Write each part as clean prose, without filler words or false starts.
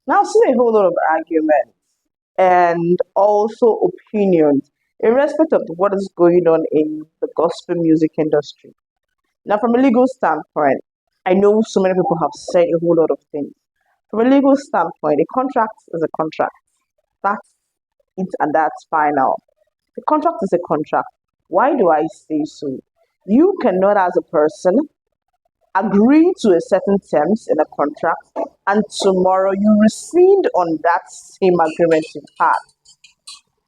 Now, I've seen a whole lot of arguments and also opinions in respect of what is going on in the gospel music industry. Now, from a legal standpoint, I know so many people have said a whole lot of things. From a legal standpoint, a contract is a contract. That's it and that's final. The contract is a contract. Why do I say so? You cannot, as a person, agree to a certain terms in a contract and tomorrow you rescind on that same agreement you had.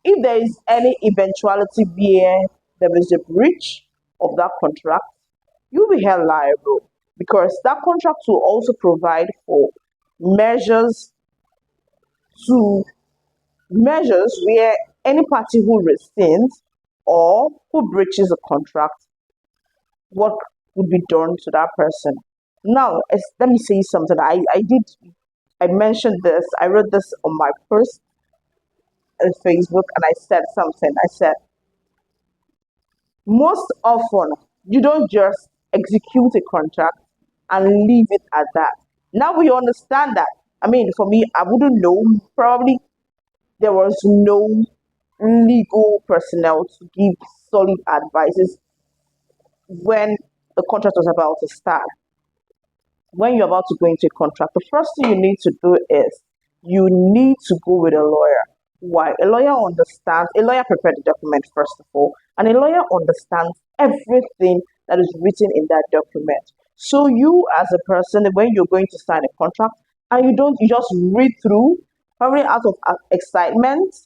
If there is any eventuality where there is a breach of that contract, you'll be held liable because that contract will also provide for measures to measures where any party who rescinds or who breaches a contract, what would be done to that person. Now, let me say something. I mentioned this, I wrote this on my post on Facebook, and I said something. I said, most often, you don't just execute a contract and leave it at that. Now we understand that. I mean, for me, I wouldn't know. Probably there was no legal personnel to give solid advices when the contract was about to start. When you're about to go into a contract, the first thing you need to do is you need to go with a lawyer. Why? A lawyer prepared the document first of all, and a lawyer understands everything that is written in that document. So you as a person, when you're going to sign a contract and you just read through, probably out of excitement,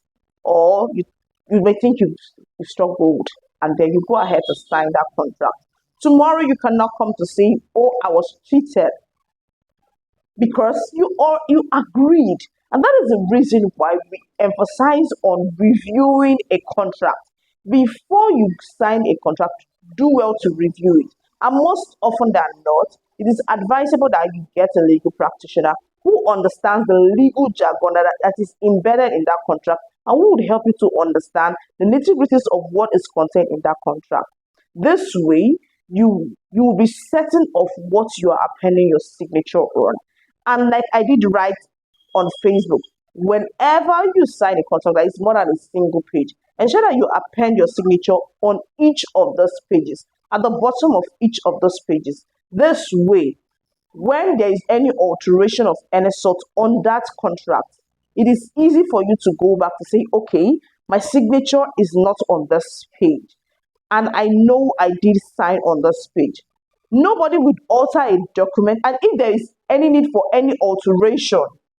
or you may think you've struck gold, and then you go ahead to sign that contract. Tomorrow you cannot come to say, "Oh, I was cheated," because you agreed. And that is the reason why we emphasize on reviewing a contract. Before you sign a contract, do well to review it. And most often than not, it is advisable that you get a legal practitioner who understands the legal jargon that is embedded in that contract and who would help you to understand the nitty-gritties of what is contained in that contract. This way, you will be certain of what you are appending your signature on. And like I did write on Facebook, whenever you sign a contract that is more than a single page, ensure that you append your signature on each of those pages, at the bottom of each of those pages. This way, when there is any alteration of any sort on that contract, it is easy for you to go back to say, okay, my signature is not on this page. And I know I did sign on this page. Nobody would alter a document, and if there is any need for any alteration